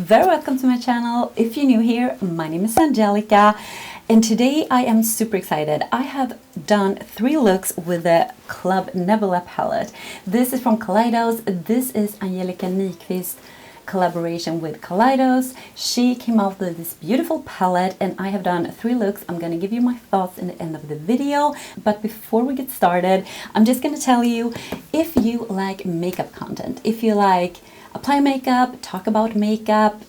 very welcome to my channel. If you're new here, my name is Angelica and today I am super excited. I have done 3 looks with the Club Nebula palette. This is from Kaleidos. This is Angelica Nyqvist collaboration with Kaleidos. She came out with this beautiful palette and I have done 3 looks. I'm going to give you my thoughts in the end of the video, but before we get started, I'm just going to tell you, if you like makeup content, if you like apply makeup, talk about makeup,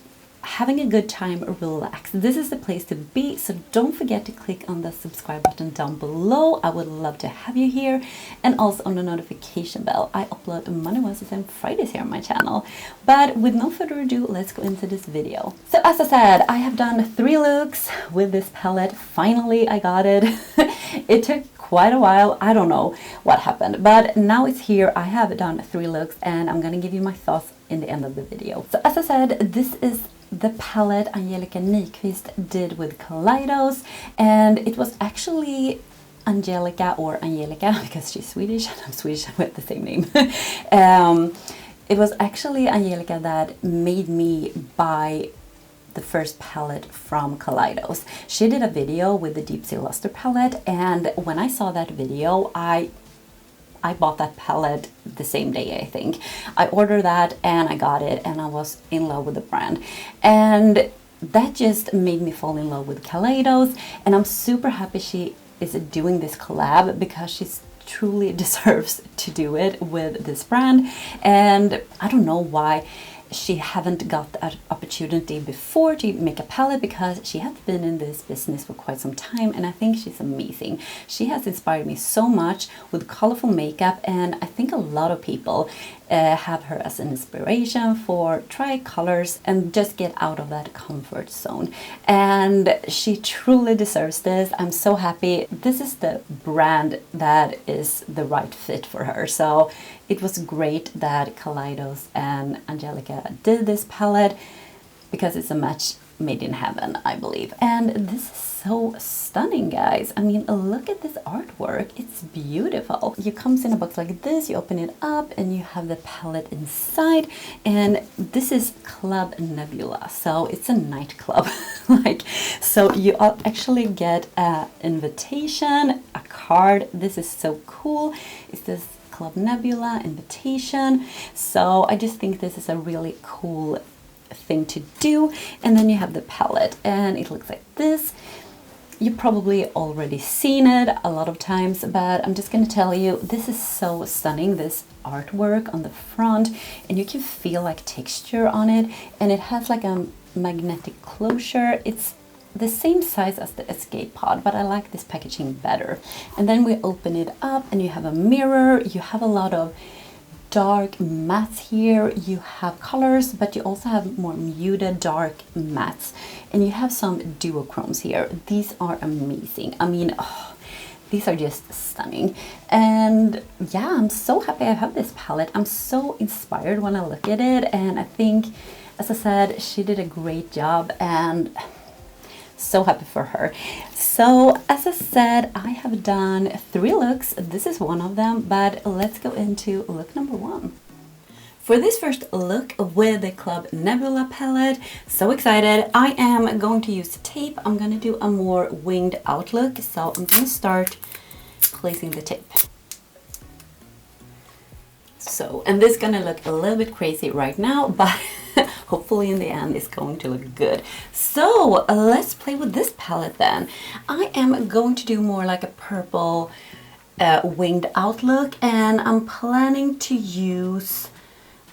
having a good time, relax, this is the place to be. So don't forget to click on the subscribe button down below. I would love to have you here, and also on the notification bell. I upload Monday, Wednesdays and Fridays here on my channel. But with no further ado, let's go into this video. So as I said, I have done 3 looks with this palette. Finally I got it. It took quite a while. I don't know what happened, but now it's here. I have done 3 looks and I'm gonna give you my thoughts in the end of the video. So as I said, this is the palette Angelica Nyqvist did with Kaleidos, and it was actually Angelica, or Angelica because she's Swedish and I'm Swedish with the same name. It was actually Angelica that made me buy the first palette from Kaleidos. She did a video with the Deep Sea Luster palette, and when I saw that video, I bought that palette the same day, I think. I ordered that and I got it and I was in love with the brand. And that just made me fall in love with Kaleidos, and I'm super happy she is doing this collab because she truly deserves to do it with this brand. And I don't know why she haven't got that opportunity before to make a palette, because she has been in this business for quite some time and I think she's amazing. She has inspired me so much with colorful makeup, and I think a lot of people have her as an inspiration for try colors and just get out of that comfort zone. And she truly deserves this. I'm so happy. This is the brand that is the right fit for her. So it was great that Kaleidos and Angelica did this palette, because it's a match made in heaven, I believe. And this is so stunning, guys. I mean, look at this artwork. It's beautiful. It comes in a box like this. You open it up and you have the palette inside, and this is Club Nebula, so it's a nightclub. So you actually get an invitation, a card. This is so cool. It's this Club Nebula invitation. So I just think this is a really cool thing to do. And then you have the palette and it looks like this. You've probably already seen it a lot of times, but I'm just going to tell you, this is so stunning, this artwork on the front, and you can feel like texture on it, and it has like a magnetic closure. It's the same size as the escape pod, but I like this packaging better. And then we open it up and you have a mirror. You have a lot of dark mattes here. You have colors, but you also have more muted dark mattes, and you have some duochromes here. These are amazing. I mean, these are just stunning. And yeah, I'm so happy I have this palette. I'm so inspired when I look at it, and I think, as I said, she did a great job and so happy for her. So as I said, I have done 3 looks. This is one of them, but let's go into look number 1. For this first look with the Club Nebula palette, so excited. I am going to use tape. I'm going to do a more winged out look, so I'm going to start placing the tape. So, and this is going to look a little bit crazy right now, but hopefully in the end it's going to look good. So let's play with this palette then. I am going to do more like a purple winged out look, and I'm planning to use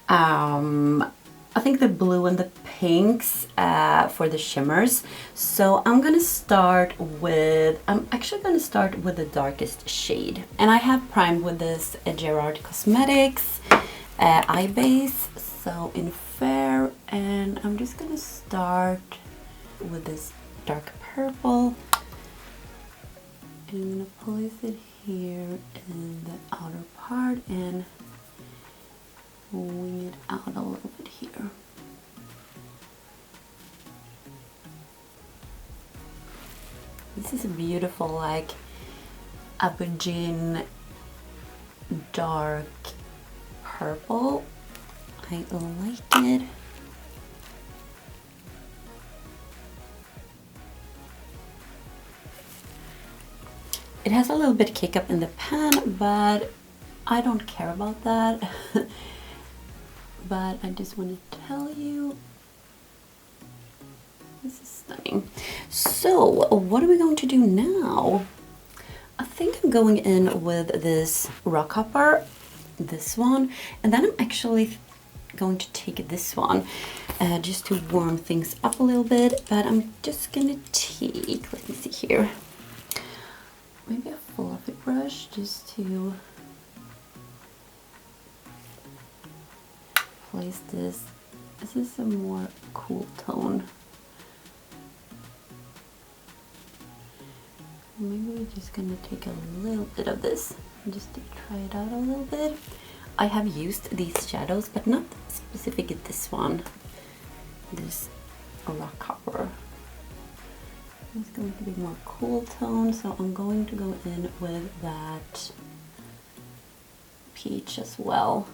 I think the blue and the pinks for the shimmers. So I'm gonna start with, I'm actually gonna start with the darkest shade, and I have primed with this Gerard Cosmetics eye base, so in fair, and I'm just gonna start with this dark purple, and I'm gonna place it here in the outer part and wing it out a little bit here. This is a beautiful, like aubergine dark purple. I like it. It has a little bit kick up in the pan, but I don't care about that. But I just want to tell you, this is stunning. So what are we going to do now? I think I'm going in with this rock hopper, this one, and then I'm actually going to take this one just to warm things up a little bit. But I'm just gonna take, let me see here, maybe a fluffy brush just to place this. This is a more cool tone. Maybe we're just gonna take a little bit of this just to try it out a little bit. I have used these shadows, but not specifically this one. This rock hopper. It's going to be more cool tone, so I'm going to go in with that peach as well.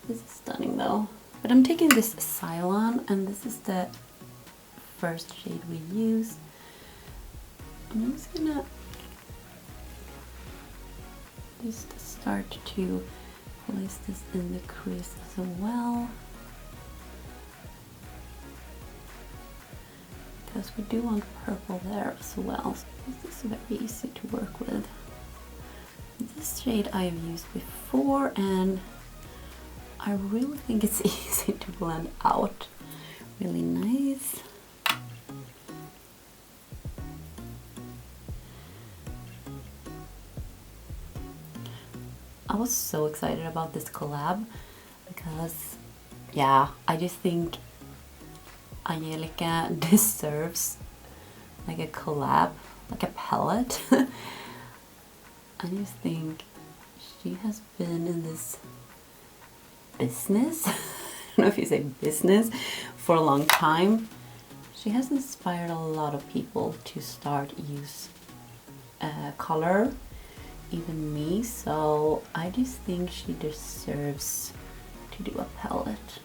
This is stunning though. But I'm taking this Cylon, and this is the first shade we used. I'm just gonna just start to place this in the crease as well, because we do want purple there as well. So this is very easy to work with. This shade I have used before, and I really think it's easy to blend out. Really nice. I was so excited about this collab because, yeah, I just think Angelica deserves like a collab, like a palette. I just think she has been in this business, I don't know if you say business, for a long time. She has inspired a lot of people to start use color, even me, so I just think she deserves to do a palette.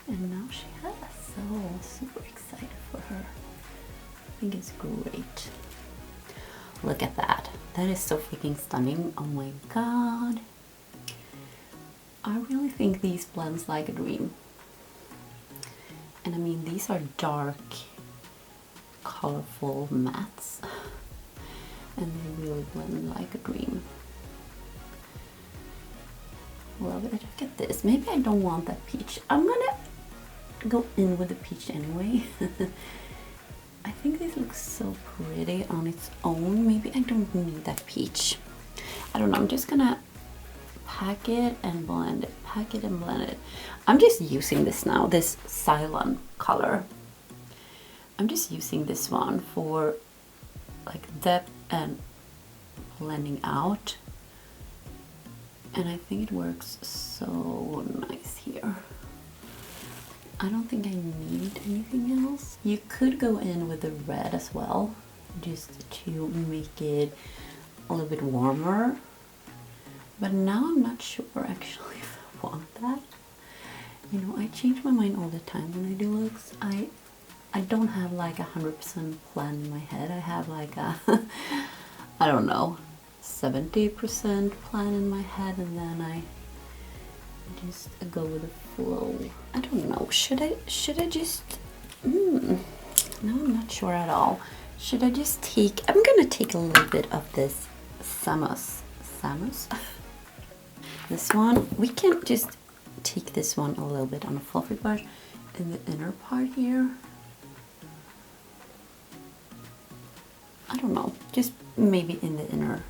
And now she has, so super excited for her. I think it's great. Look at that. That is so freaking stunning. Oh my god. I really think these blends like a dream. And I mean, these are dark, colorful mattes. And they really blend like a dream. Love it. Look at this. Maybe I don't want that peach. I'm gonna go in with the peach anyway. I think this looks so pretty on its own. Maybe I don't need that peach. I don't know. I'm just gonna pack it and blend it. Pack it and blend it. I'm just using this now, this Cylon color. I'm just using this one for like depth and blending out, and I think it works so nice here. I don't think I need anything else. You could go in with the red as well, just to make it a little bit warmer, but now I'm not sure actually if I want that. You know, I change my mind all the time when I do looks. I don't have like 100% plan in my head. I have like a, I don't know, 70% plan in my head, and then I just go with the flow. I don't know. Should I just? No, I'm not sure at all. Should I just take? I'm gonna take a little bit of this Samus. This one. We can just take this one a little bit on a fluffy brush in the inner part here. I don't know, just maybe in the inner.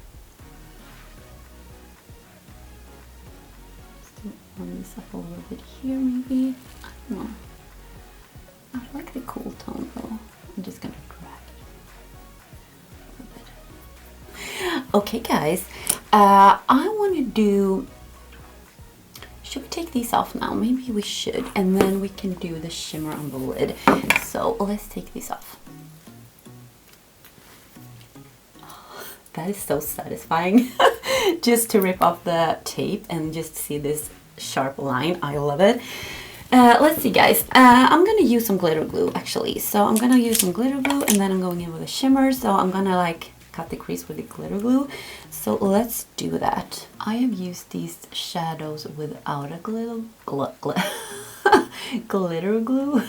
Just warm this up a little bit here, maybe. I don't know. I like the cool tone though. I'm just gonna drag it a little bit. Okay, guys, I want to do. Should we take these off now? Maybe we should, and then we can do the shimmer on the lid. So let's take these off. That is so satisfying. Just to rip off the tape and just see this sharp line. I love it. Let's see, guys. I'm gonna use some glitter glue actually. So I'm gonna use some glitter glue, and then I'm going in with a shimmer. So I'm gonna like cut the crease with the glitter glue. So let's do that. I have used these shadows without a glitter glue.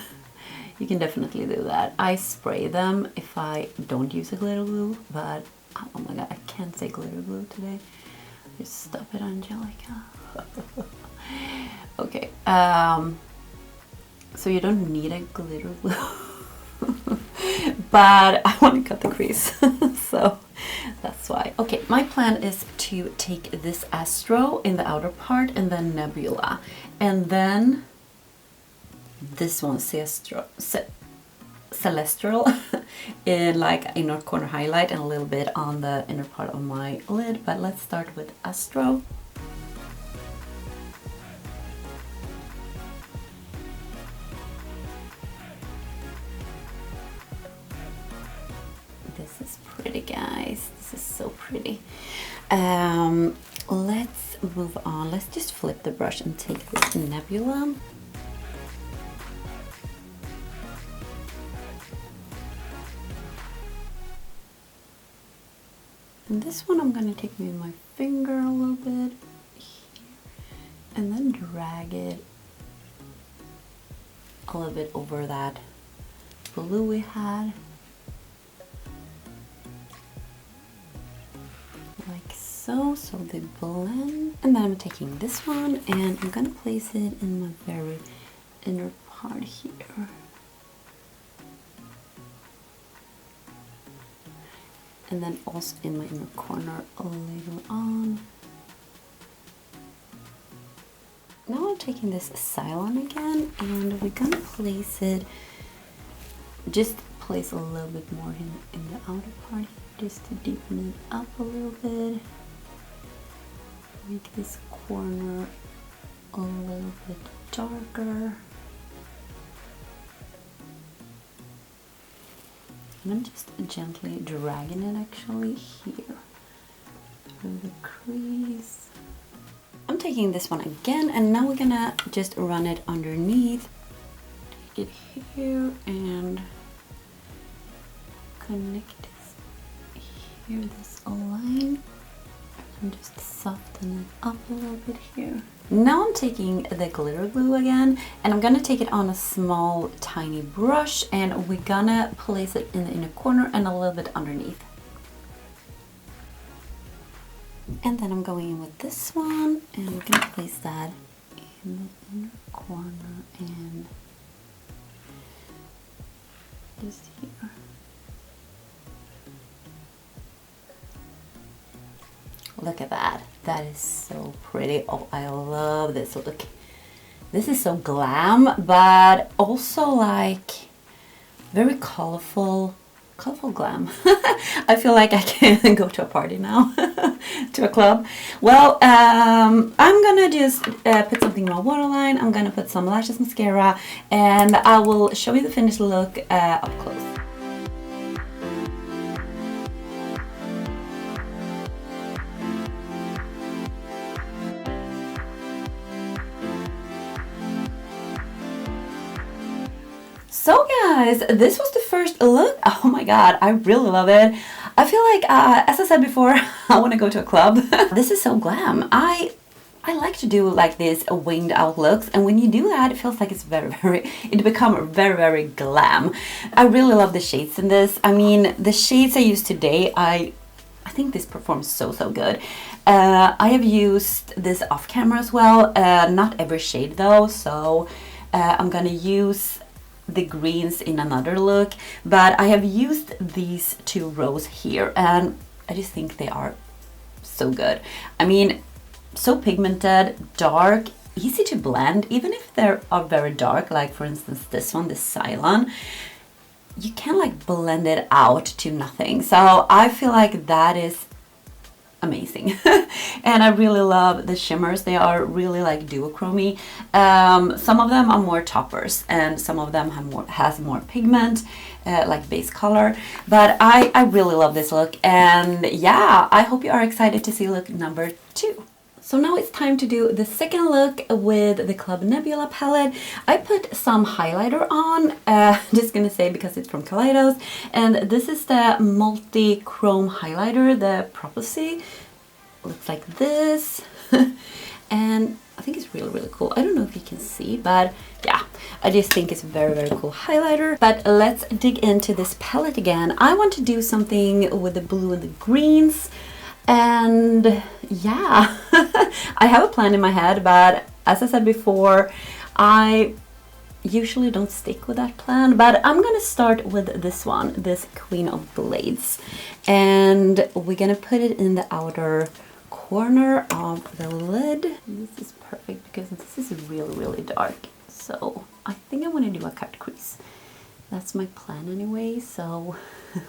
You can definitely do that. I spray them if I don't use a glitter glue, but oh my god, I can't say glitter glue today. Just stop it, Angelica. Okay, so you don't need a glitter glue, but I want to cut the crease, so that's why. Okay, my plan is to take this Astro in the outer part, and then Nebula, and then this one, Celestial, in like inner corner highlight and a little bit on the inner part of my lid. But let's start with Astro. This is pretty, guys. This is so pretty. Let's move on. Let's just flip the brush and take this Nebula. And this one I'm going to take with my finger a little bit here, and then drag it a little bit over that blue we had. Like so, so they blend. And then I'm taking this one and I'm going to place it in my very inner part here. And then also in my inner corner later on. Now I'm taking this Cylon again, and we're gonna place it, just place a little bit more in the outer part, just to deepen it up a little bit. Make this corner a little bit darker. I'm just gently dragging it actually here through the crease. I'm taking this one again, and now we're gonna just run it underneath. Take it here and connect this here, this line, and just soften it up a little bit here. Now I'm taking the glitter glue again, and I'm gonna take it on a small tiny brush, and we're gonna place it in the inner corner and a little bit underneath. And then I'm going in with this one, and we're gonna place that in the inner corner and just here. Look at that. That is so pretty. Oh, I love this look. This is so glam, but also like very colorful glam. I feel like I can go to a party now, to a club. Well, I'm gonna just put something in my waterline. I'm gonna put some lashes, mascara, and I will show you the finished look up close. So guys, this was the first look. Oh my god, I really love it. I feel like, as I said before, I want to go to a club. This is so glam. I like to do like these winged out looks, and when you do that, it feels like it's it becomes very glam. I really love the shades in this. I mean, the shades I use today, I think this performs so good. I have used this off camera as well, not every shade though, so I'm gonna use the greens in another look, but I have used these two rows here, and I just think they are so good. I mean, so pigmented, dark, easy to blend, even if they are very dark, like for instance this one, the Cylon, you can like blend it out to nothing. So I feel like that is amazing. And I really love the shimmers. They are really like duochrome. Some of them are more toppers, and some of them has more pigment, like base color. But I really love this look, and yeah, I hope you are excited to see look number 2. So now it's time to do the second look with the Club Nebula palette. I put some highlighter on, just gonna say because it's from Kaleidos, and this is the multi-chrome highlighter, the Prophecy. Looks like this. And I think it's really, really cool. I don't know if you can see, but yeah, I just think it's a very, very cool highlighter. But let's dig into this palette again. I want to do something with the blue and the greens. And yeah, I have a plan in my head, but as I said before, I usually don't stick with that plan. But I'm gonna start with this one, this Queen of Blades. And we're gonna put it in the outer corner of the lid. This is perfect because this is really, really dark. So I think I want to do a cut crease. That's my plan anyway, so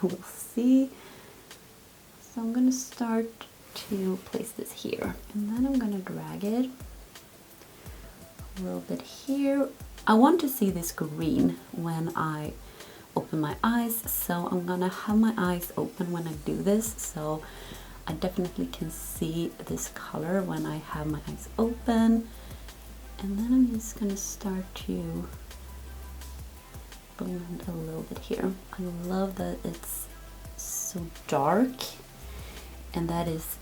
we'll see. So I'm going to start to place this here, and then I'm going to drag it a little bit here. I want to see this green when I open my eyes, so I'm going to have my eyes open when I do this, so I definitely can see this color when I have my eyes open. And then I'm just going to start to blend a little bit here. I love that it's so dark, and that is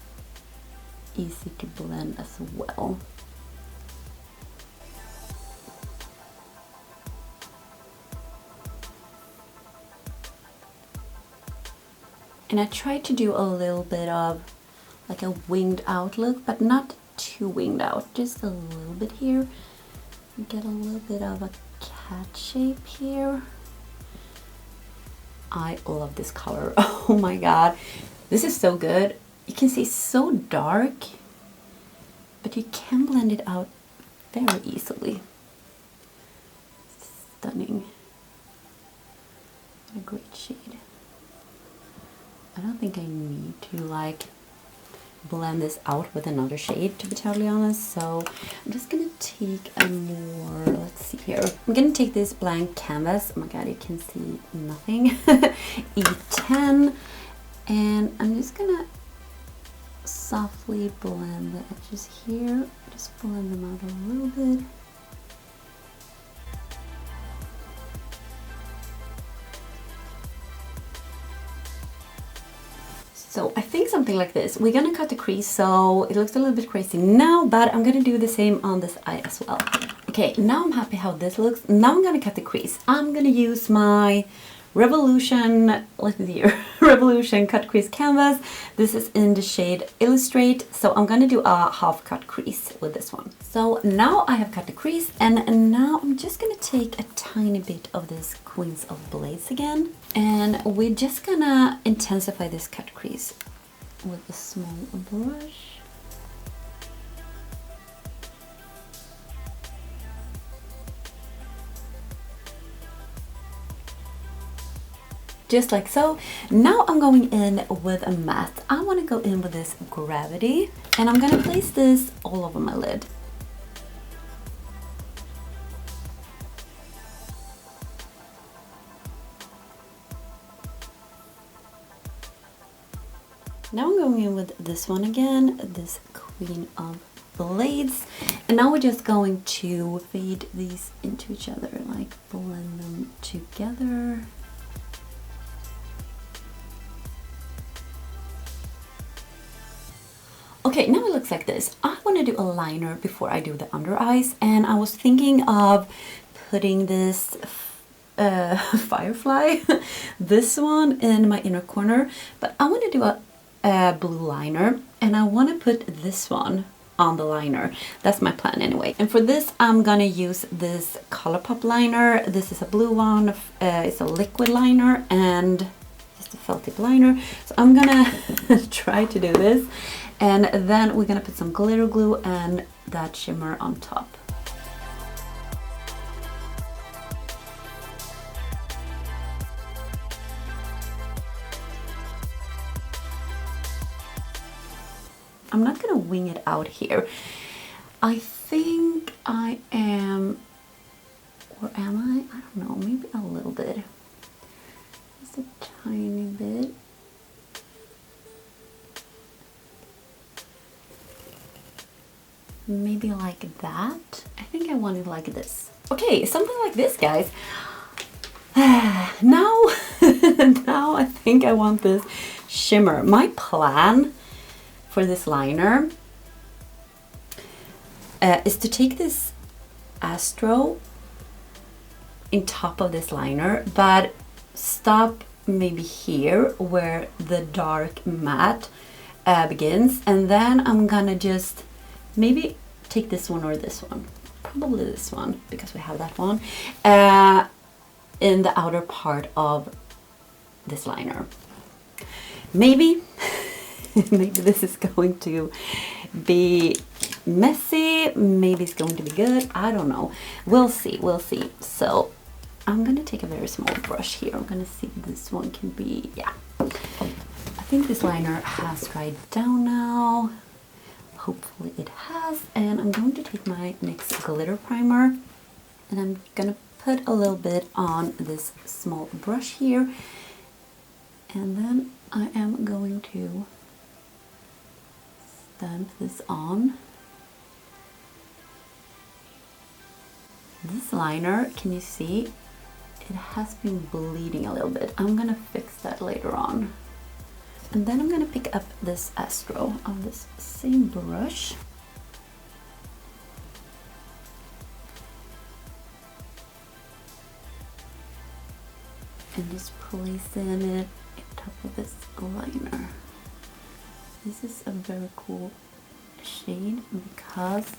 easy to blend as well. And I tried to do a little bit of like a winged out look, but not too winged out, just a little bit here. Get a little bit of a cat shape here. I love this color. Oh my god, this is so good. You can see it's so dark, but you can blend it out very easily. Stunning. What a great shade. I don't think I need to like blend this out with another shade, to be totally honest. So I'm just gonna take a more, let's see here. I'm gonna take this blank canvas. Oh my god, you can see nothing. E10, and I'm just gonna softly blend the edges here. Just blend them out a little bit. So I think something like this. We're gonna cut the crease, so it looks a little bit crazy now, but I'm gonna do the same on this eye as well. Okay, now I'm happy how this looks. Now I'm gonna cut the crease. I'm gonna use my Revolution, let me see here, Revolution cut crease canvas. This is in the shade Illustrate, so I'm gonna do a half cut crease with this one. So now I have cut the crease, and now I'm just gonna take a tiny bit of this Queens of Blades again, and we're just gonna intensify this cut crease with a small brush. Just like so. Now I'm going in with a matte. I want to go in with this Gravity, and I'm going to place this all over my lid. Now I'm going in with this one again, this Queen of Blades, and now we're just going to fade these into each other, like blend them together. Okay, now it looks like this. I want to do a liner before I do the under eyes, and I was thinking of putting this Firefly, this one in my inner corner, but I want to do a blue liner, and I want to put this one on the liner. That's my plan anyway. And for this, I'm gonna use this Colourpop liner. This is a blue one. It's a liquid liner and just a felt tip liner. So I'm gonna try to do this. And then we're gonna put some glitter glue and that shimmer on top. I'm not gonna wing it out here. I think I am, or am I? I don't know, maybe a little bit. Just a tiny bit. maybe like that. I think I want it like this. Okay, something like this, guys. Now, now I think I want this shimmer. My plan for this liner is to take this Astro in top of this liner, but stop maybe here where the dark matte begins, and then I'm gonna just maybe take this one or this one, probably this one because we have that one, in the outer part of this liner. Maybe maybe this is going to be messy, maybe it's going to be good, I don't know, we'll see, we'll see. So I'm gonna take a very small brush here. I'm gonna see if this one can be, yeah. I think this liner has dried down now. Hopefully it has. And I'm going to take my NYX glitter primer and I'm gonna put a little bit on this small brush here. And then I am going to stamp this on. This liner, can you see? It has been bleeding a little bit. I'm gonna fix that later on. And then I'm gonna pick up this Astro on this same brush. And just placing it on top of this liner. This is a very cool shade because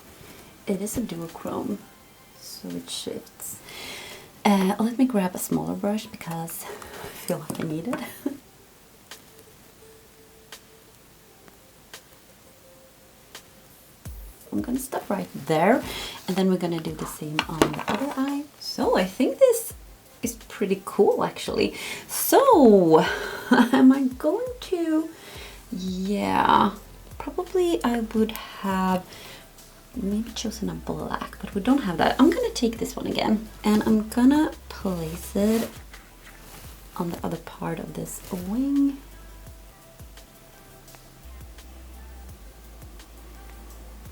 it is a duochrome, so it shifts. Let me grab a smaller brush because I feel like I need it. I'm gonna stop right there, and then we're gonna do the same on the other eye. So I think this is pretty cool actually. So am I going to, yeah, probably I would have maybe chosen a black, but we don't have that. I'm gonna take this one again and I'm gonna place it on the other part of this wing.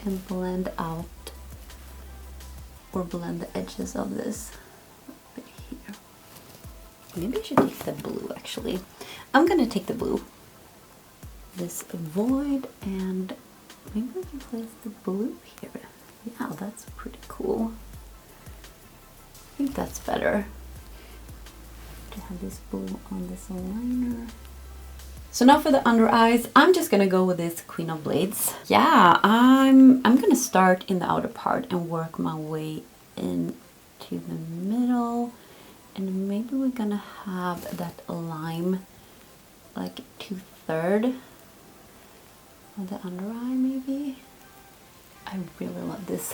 And blend out or blend the edges of this a bit here. Maybe I should take the blue actually. I'm gonna take the blue. This void, and maybe we can place the blue here. Yeah, that's pretty cool. I think that's better to have this blue on this liner. So now for the under eyes, I'm just gonna go with this Queen of Blades. Yeah, I'm gonna start in the outer part and work my way into the middle, and maybe we're gonna have that lime like 2/3 of the under eye maybe. I really love this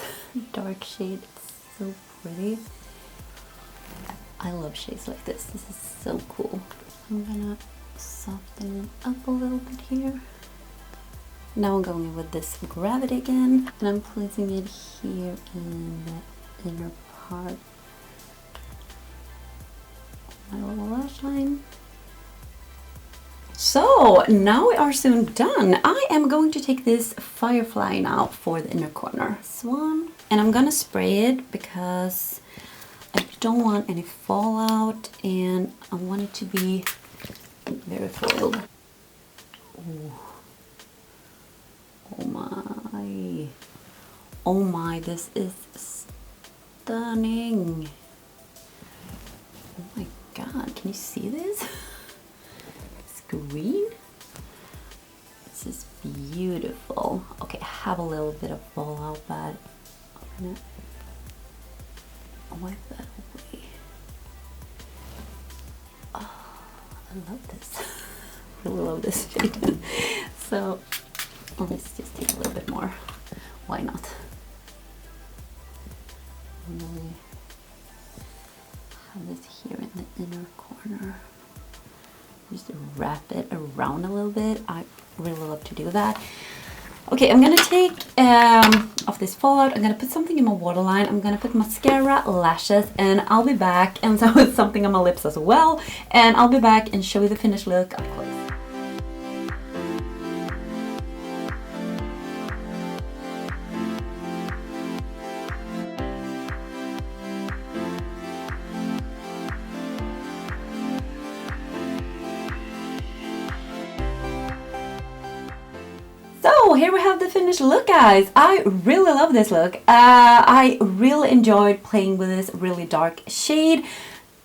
dark shade, it's so pretty. I love shades like this, this is so cool. I'm gonna soften it up a little bit here. Now I'm going in with this Gravity again, and I'm placing it here in the inner part of my little lash line. So now we are soon done. I am going to take this Firefly now for the inner corner. Swan. And I'm gonna spray it because I don't want any fallout and I want it to be very foiled. Ooh. Oh my. Oh my, this is stunning. Oh my god, can you see this? Green. This is beautiful. Okay, I have a little bit of fallout, but I'm gonna wipe that away. Oh, I love this. Really love this shade. So let's just take a little bit more. Why not? Really have this here in the inner corner. Just wrap it around a little bit. I really love to do that. Okay, I'm gonna take off this fallout. I'm gonna put something in my waterline. I'm gonna put mascara, lashes, and I'll be back. And so with something on my lips as well. And I'll be back and show you the finished look up close. So here we have the finished look, guys. I really love this look. I really enjoyed playing with this really dark shade.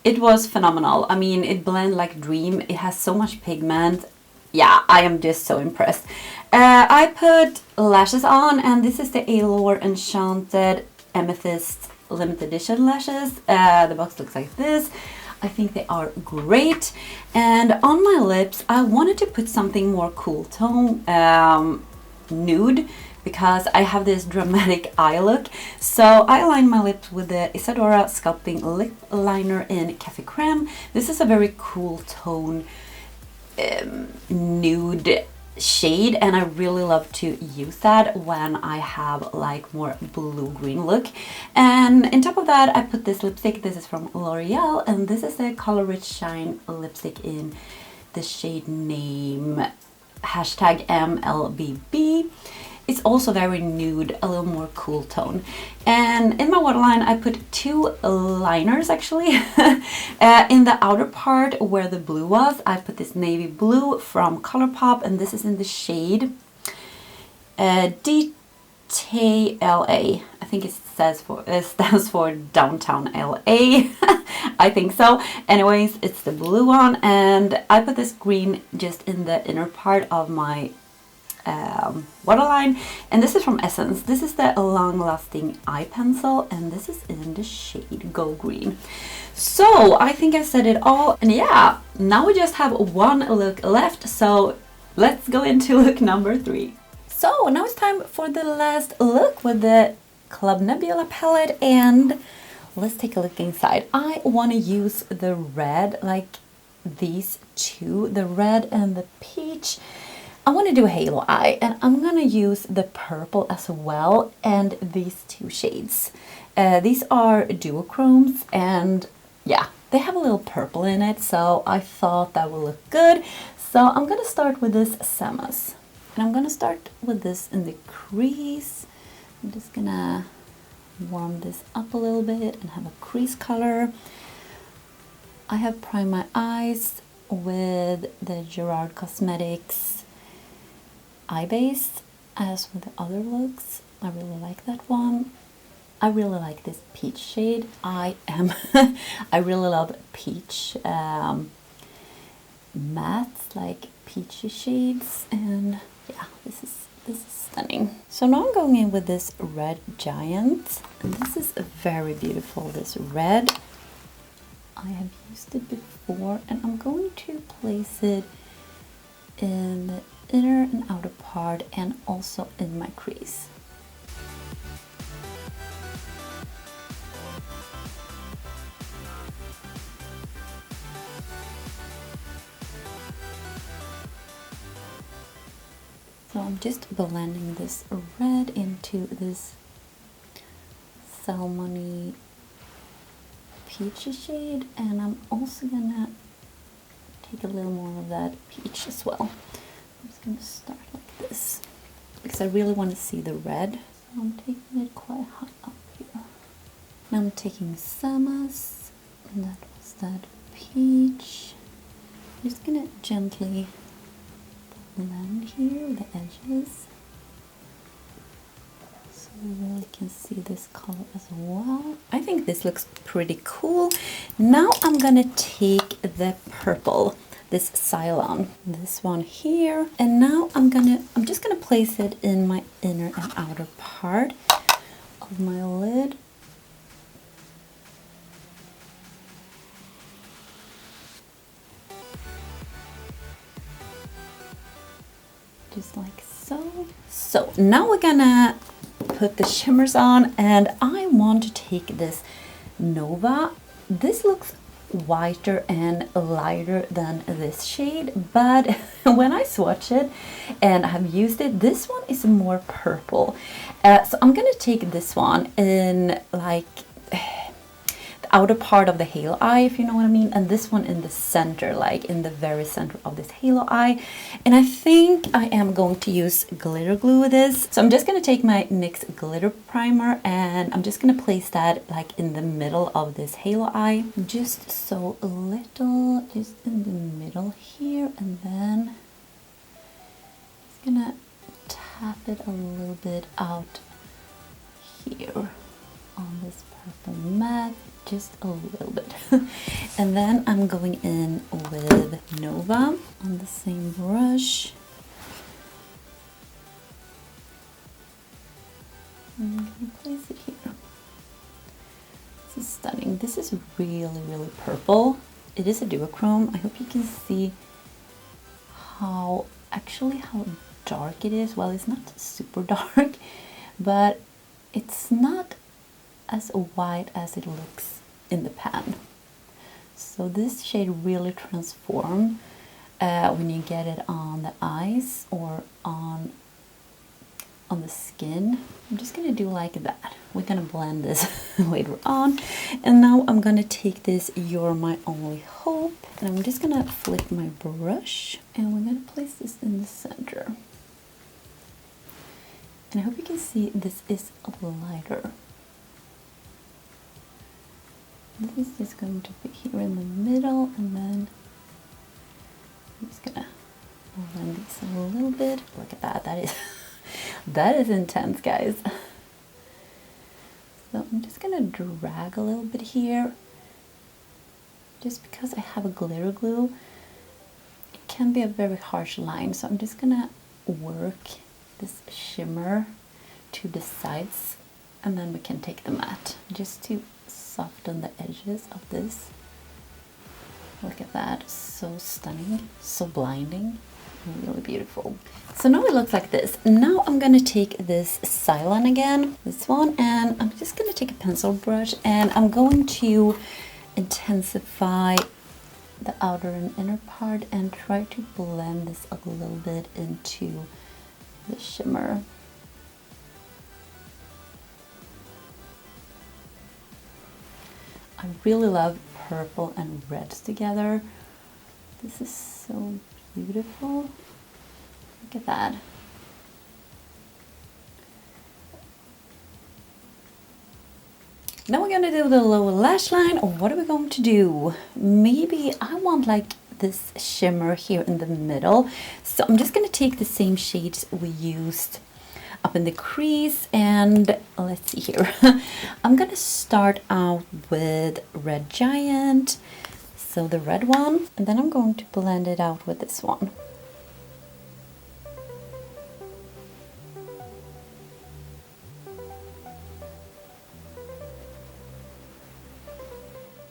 It was phenomenal. I mean, it blends like a dream. It has so much pigment. Yeah, I am just so impressed. I put lashes on, and this is the Eylure Enchanted Amethyst limited edition lashes. The box looks like this. I think they are great. And on my lips, I wanted to put something more cool tone, nude, because I have this dramatic eye look. So I lined my lips with the Isadora Sculpting Lip Liner in Café Creme. This is a very cool tone, nude shade, and I really love to use that when I have like more blue-green look. And on top of that, I put this lipstick. This is from Loreal, and this is the Color Rich Shine lipstick in the shade name #MLBB. It's also very nude, a little more cool tone. And in my waterline, I put 2 liners actually. In the outer part where the blue was, I put this navy blue from Colourpop, and this is in the shade DTLA. I think it stands for Downtown LA. I think so. Anyways, it's the blue one, and I put this green just in the inner part of my waterline, and this is from Essence. This is the long lasting eye pencil, and this is in the shade Go Green. So I think I said it all, and yeah, now we just have one look left, so let's go into look number 3. So now it's time for the last look with the Club Nebula palette, and let's take a look inside. I want to use the red, like these two, the red and the peach. I want to do a halo eye, and I'm going to use the purple as well, and these 2 shades. These are duochromes, and yeah, they have a little purple in it, so I thought that would look good. So I'm going to start with this Samus, and I'm going to start with this in the crease. I'm just going to warm this up a little bit and have a crease color. I have primed my eyes with the Gerard Cosmetics eye base, as with the other looks. I really like that one. I really like this peach shade. I really love peach mattes, like peachy shades, and yeah, this is stunning. So now I'm going in with this red giant, and this is very beautiful, this red. I have used it before, and I'm going to place it in the inner and outer part, and also in my crease. So I'm just blending this red into this salmony peachy shade, and I'm also gonna take a little more of that peach as well. I'm just going to start like this because I really want to see the red. So I'm taking it quite high up here. Now I'm taking Samus, and that was that peach. I'm just going to gently blend here the edges, so you really can see this color as well. I think this looks pretty cool. Now I'm going to take the purple, this Cylon, this one here, and now I'm just gonna place it in my inner and outer part of my lid. Just like so. So now we're gonna put the shimmers on, and I want to take this Nova. This looks whiter and lighter than this shade, but when I swatch it and I have used it, this one is more purple. So I'm gonna take this one in like the outer part of the halo eye, if you know what I mean, and this one in the center, like in the very center of this halo eye. And I think I am going to use glitter glue with this. So I'm just going to take my NYX glitter primer, and I'm just going to place that like in the middle of this halo eye, just so little, just in the middle here, and then just gonna tap it a little bit out here on this purple matte, just a little bit. And then I'm going in with Nova on the same brush. I'm going to place it here. This is stunning. This is really, really purple. It is a duochrome. I hope you can see how dark it is. Well, it's not super dark, but it's not as white as it looks in the pan. So this shade really transforms when you get it on the eyes or on the skin. I'm just gonna do like that. We're gonna blend this later on. And now I'm gonna take this You're My Only Hope, and I'm just gonna flip my brush, and we're gonna place this in the center. And I hope you can see this is lighter. This is just going to be here in the middle, and then I'm just gonna blend these a little bit. Look at that, that is that is intense, guys. So I'm just gonna drag a little bit here, just because I have a glitter glue. It can be a very harsh line, so I'm just gonna work this shimmer to the sides, and then we can take the matte just to soften the edges of this. Look at that, so stunning, so blinding, really beautiful. So now it looks like this. Now I'm gonna take this Cylon again, this one, and I'm just gonna take a pencil brush, and I'm going to intensify the outer and inner part and try to blend this a little bit into the shimmer. I really love purple and reds together. This is so beautiful. Look at that. Now we're gonna do the lower lash line. What are we going to do? Maybe I want like this shimmer here in the middle. So I'm just gonna take the same shades we used up in the crease, and let's see here. I'm gonna start out with Red Giant, so the red one, and then I'm going to blend it out with this one.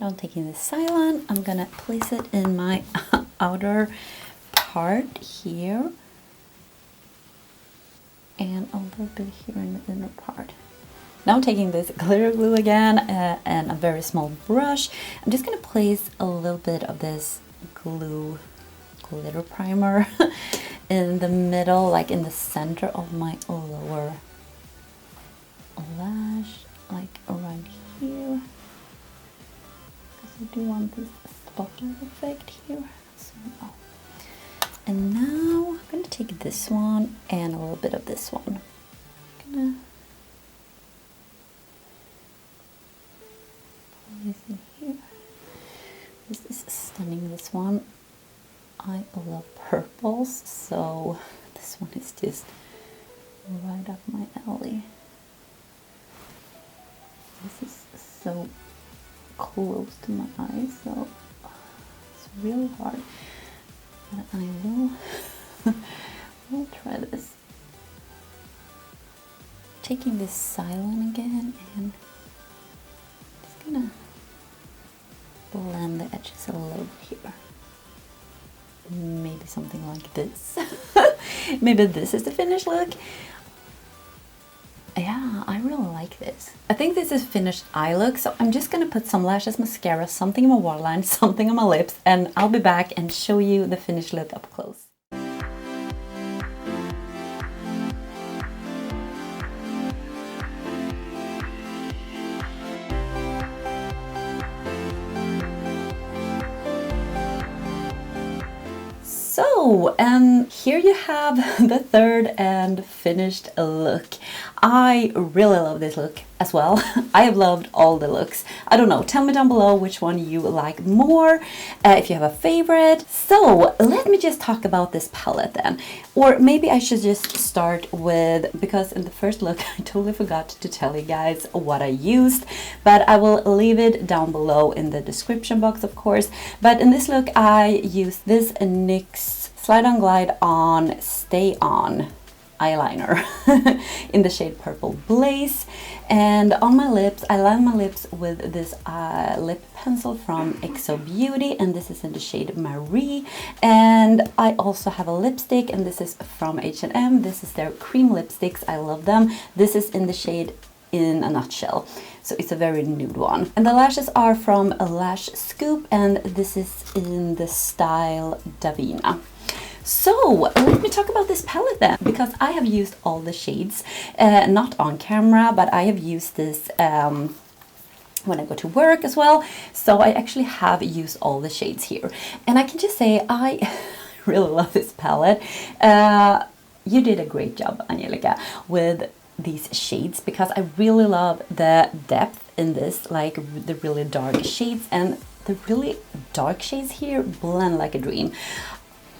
Now I'm taking the Cylon, I'm gonna place it in my outer part here, and a little bit here in the inner part. Now I'm taking this glitter glue again and a very small brush. I'm just gonna place a little bit of this glitter primer in the middle, like in the center of my lower lash, like right here. Because I do want this spotlight effect here. So, and now I'm going to take this one and a little bit of this one. I'm gonna place it here. This is stunning, this one. I love purples, so this one is just right up my alley. This is so close to my eyes, so it's really hard. But I will try this. Taking this Cylon again, and just gonna blend the edges a little bit here. Maybe something like this. Maybe this is the finished look. Yeah, I really like this. I think this is finished eye look, so I'm just gonna put some lashes, mascara, something in my waterline, something on my lips, and I'll be back and show you the finished look up close. So, here you have the third and finished look. I really love this look as well. I have loved all the looks. I don't know, tell me down below which one you like more, if you have a favorite. So let me just talk about this palette then. Or maybe I should just start with, because in the first look I totally forgot to tell you guys what I used, but I will leave it down below in the description box, of course. But in this look I used this NYX Slide On Glide On Stay On eyeliner in the shade Purple Blaze, and on my lips I line my lips with this lip pencil from XO Beauty, and this is in the shade Marie. And I also have a lipstick, and this is from H&M. This is their cream lipsticks. I love them. This is in the shade In a Nutshell, so it's a very nude one. And the lashes are from Lash Scoop, and this is in the style Davina. So let me talk about this palette then, because I have used all the shades, not on camera, but I have used this when I go to work as well. So I actually have used all the shades here, and I can just say I really love this palette. You did a great job, Angelica, with these shades, because I really love the depth in this, like the really dark shades, and the really dark shades here blend like a dream.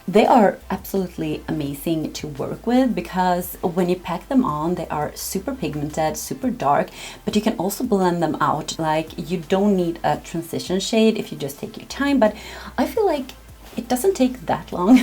They are absolutely amazing to work with, because when you pack them on, they are super pigmented, super dark, but you can also blend them out. Like, you don't need a transition shade if you just take your time, but I feel like it doesn't take that long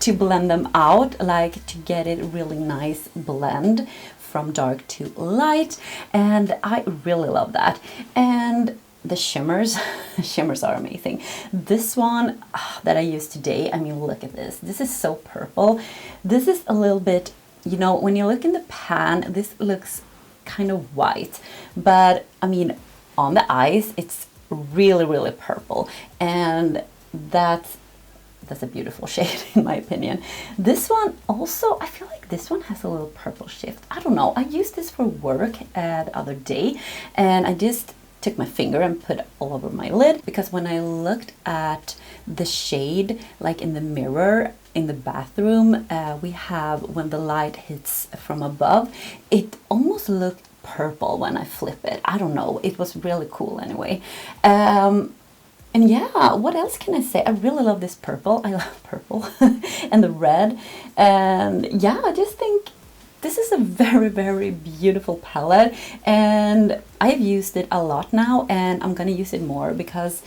to blend them out, like to get it really nice blend from dark to light, and I really love that. And the shimmers, shimmers are amazing. This one that I used today, I mean, look at this. This is so purple. This is a little bit, you know, when you look in the pan, this looks kind of white, but I mean, on the eyes, it's really, really purple, and that's a beautiful shade in my opinion. This one also, I feel like this one has a little purple shift. I don't know. I used this for work the other day, and I just took my finger and put it all over my lid, because when I looked at the shade like in the mirror in the bathroom we have, when the light hits from above, it almost looked purple when I flip it. I don't know, it was really cool anyway. And yeah, what else can I say? I really love this purple. I love purple and the red. And yeah, I just think this is a very, very beautiful palette, and I've used it a lot now, and I'm gonna use it more, because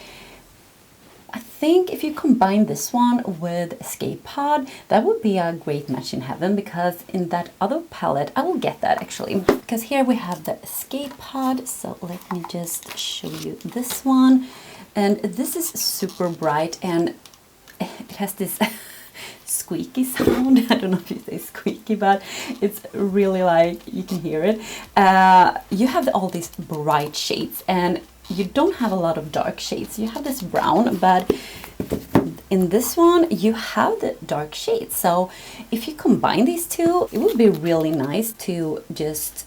I think if you combine this one with Escape Pod, that would be a great match in heaven, because in that other palette, I will get that actually, because here we have the Escape Pod. So let me just show you this one, and this is super bright, and it has this squeaky sound. I don't know if you say squeaky, but it's really like, you can hear it. You have all these bright shades, and you don't have a lot of dark shades. You have this brown, but in this one you have the dark shades. So if you combine these two, it would be really nice to just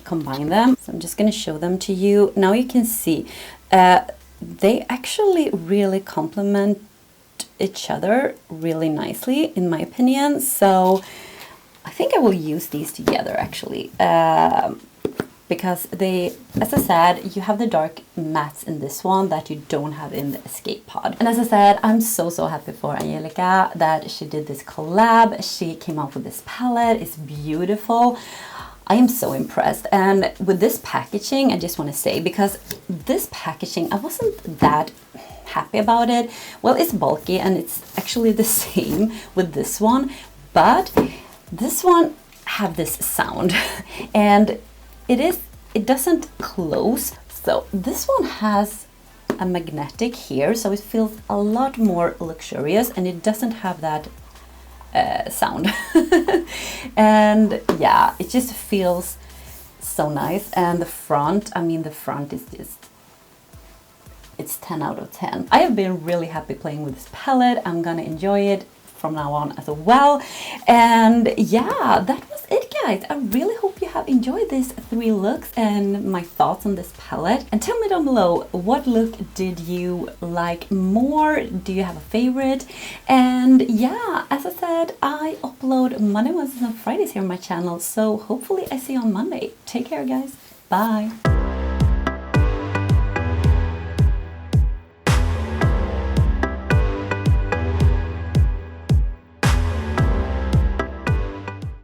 combine them. So I'm just going to show them to you. Now you can see they actually really complement each other really nicely, in my opinion. So I think I will use these together actually, because they, as I said, you have the dark mattes in this one that you don't have in the Escape Pod. And as I said, I'm so happy for Angelica that she did this collab. She came out with this palette. It's beautiful. I am so impressed. And with this packaging, I just want to say, because this packaging, I wasn't that happy about it. Well, it's bulky, and it's actually the same with this one, but this one have this sound and it doesn't close. So this one has a magnetic here, so it feels a lot more luxurious, and it doesn't have that sound. And yeah, it just feels so nice. And the front, I mean, the front is just, it's 10 out of 10. I have been really happy playing with this palette. I'm gonna enjoy it from now on as well. And yeah, that was it, guys, I really hope you have enjoyed these 3 looks and my thoughts on this palette. And tell me down below, what look did you like more? Do you have a favorite? And yeah, as I said, I upload Monday, Wednesdays, and Fridays here on my channel. So hopefully I see you on Monday. Take care, guys. Bye.